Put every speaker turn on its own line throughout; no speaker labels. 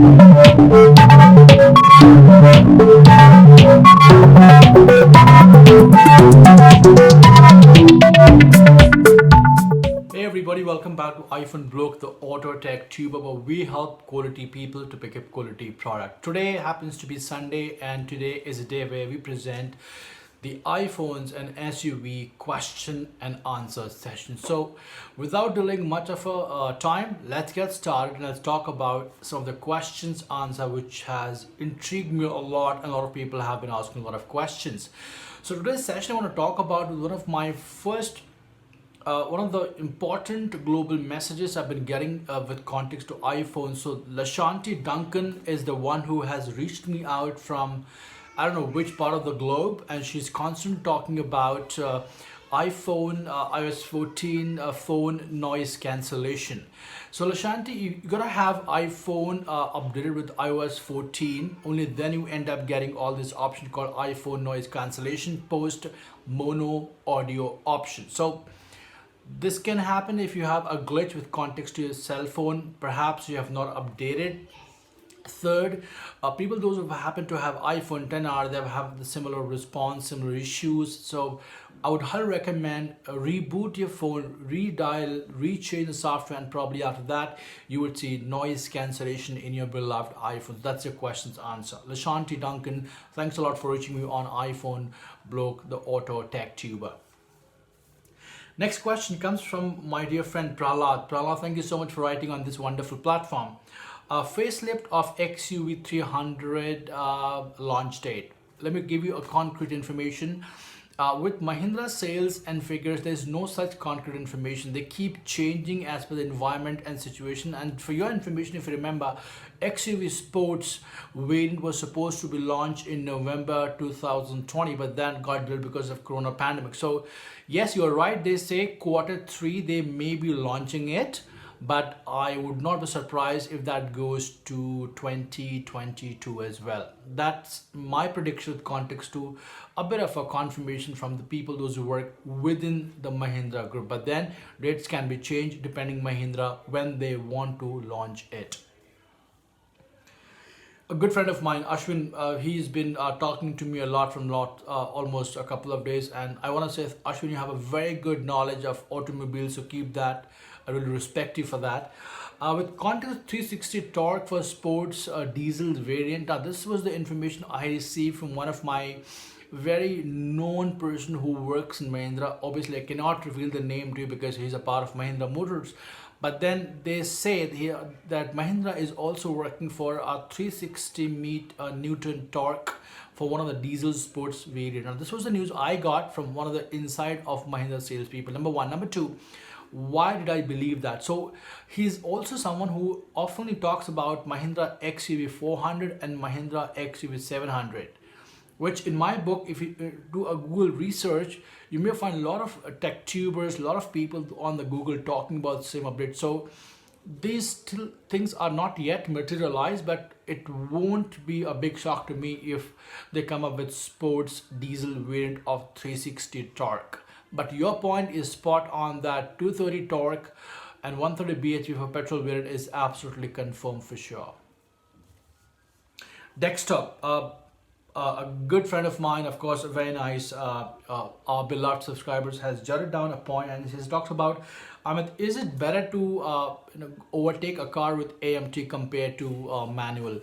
Hey everybody, welcome back to iPhone Bloke, the auto tech tuber where we help quality people to pick up quality product. Today happens to be Sunday, and today is a day where we present the iPhones and SUV question and answer session. So without delaying much of a time, let's get started and let's talk about some of the questions answer which has intrigued me a lot. A lot of people have been asking a lot of questions. So today's session I want to talk about one of my first one of the important global messages I've been getting with context to iPhone. So Lashanti Duncan is the one who has reached me out from I don't know which part of the globe, and she's constantly talking about iPhone iOS 14 phone noise cancellation. So Lashanti, you gotta have iPhone updated with iOS 14. Only then you end up getting all this option called iPhone noise cancellation post mono audio option. So this can happen if you have a glitch with context to your cell phone. Perhaps you have not updated. Third, people those who happen to have iPhone 10R, they have the similar response, similar issues. So I would highly recommend reboot your phone, redial, rechange the software, and probably after that you would see noise cancellation in your beloved iPhone. That's your question's answer. Lashanti Duncan, thanks a lot for reaching me on iPhone Bloke, the auto tech tuber. Next question comes from my dear friend Prahlad. Prahlad, thank you so much for writing on this wonderful platform. Facelift of XUV 300 launch date. Let me give you a concrete information. With Mahindra sales and figures, there's no such concrete information. They keep changing as per the environment and situation. And for your information, if you remember, XUV Sports variant was supposed to be launched in November 2020, but then got delayed because of Corona pandemic. So yes, you're right. They say Q3 they may be launching it, but I would not be surprised if that goes to 2022 as well. That's my prediction with context to a bit of a confirmation from the people those who work within the Mahindra group. But then dates can be changed depending Mahindra when they want to launch it. A good friend of mine, Ashwin, he's been talking to me a lot from almost a couple of days, and I want to say, Ashwin, you have a very good knowledge of automobiles, so keep that. I really respect you for that. With context 360 torque for sports diesel variant, this was the information I received from one of my very known person who works in Mahindra. Obviously, I cannot reveal the name to you because he's a part of Mahindra Motors. But then they say here that Mahindra is also working for a 360 Newton torque for one of the diesel sports variant. Now, this was the news I got from one of the inside of Mahindra salespeople. Number one. Number two, why did I believe that? So he's also someone who often talks about Mahindra XUV 400 and Mahindra XUV 700. Which in my book, if you do a Google research, you may find a lot of tech tubers, a lot of people on the Google talking about the same update. So these still things are not yet materialized, but it won't be a big shock to me if they come up with sports diesel variant of 360 torque. But your point is spot on, that 230 torque and 130 bhp for petrol variant is absolutely confirmed for sure. Desktop. A good friend of mine, of course, very nice, our beloved subscribers, has jotted down a point, and he talks about, Amit, is it better to overtake a car with AMT compared to manual?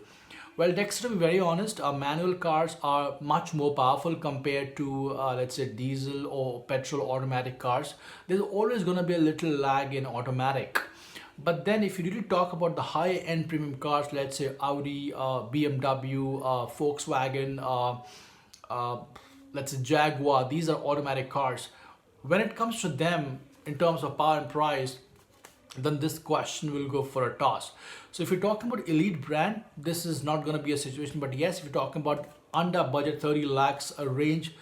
Well, Dexter, to be very honest, manual cars are much more powerful compared to, let's say, diesel or petrol automatic cars. There's always going to be a little lag in automatic. But then if you really talk about the high-end premium cars, let's say Audi, BMW, Volkswagen, let's say Jaguar, these are automatic cars. When it comes to them in terms of power and price, then this question will go for a toss. So if you're talking about elite brand, this is not going to be a situation. But yes, if you're talking about under budget 30 lakhs a range,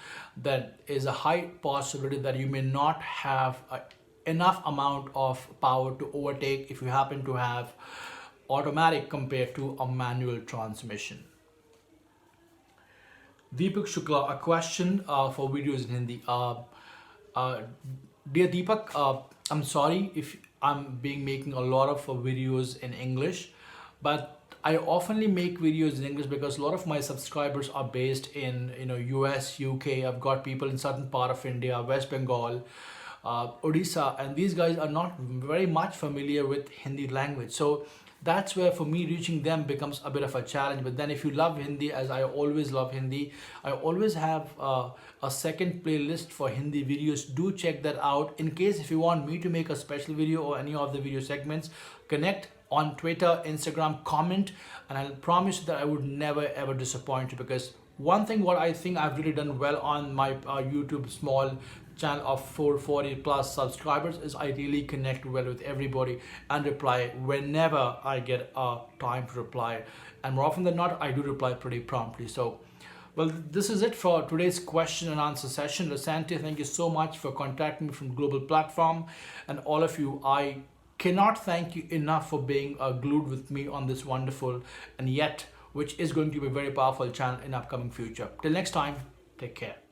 that is a high possibility that you may not have enough amount of power to overtake if you happen to have automatic compared to a manual transmission. Deepak Shukla, a question for videos in Hindi. Dear Deepak, I'm sorry if I'm making a lot of videos in English, but I oftenly make videos in English because a lot of my subscribers are based in US, UK. I've got people in certain part of India, West Bengal, Odisha, and these guys are not very much familiar with Hindi language. So that's where for me reaching them becomes a bit of a challenge. But then if you love Hindi, as I always love Hindi, I always have a second playlist for Hindi videos. Do check that out. In case if you want me to make a special video or any of the video segments, connect on Twitter, Instagram, comment, and I'll promise that I would never ever disappoint you. Because one thing what I think I've really done well on my YouTube small channel of 440 plus subscribers is I really connect well with everybody and reply whenever I get a time to reply, and more often than not I do reply pretty promptly. So well, this is it for today's question and answer session. Rasante, thank you so much for contacting me from global platform, and all of you, I cannot thank you enough for being glued with me on this wonderful and yet which is going to be a very powerful channel in upcoming future. Till next time, take care.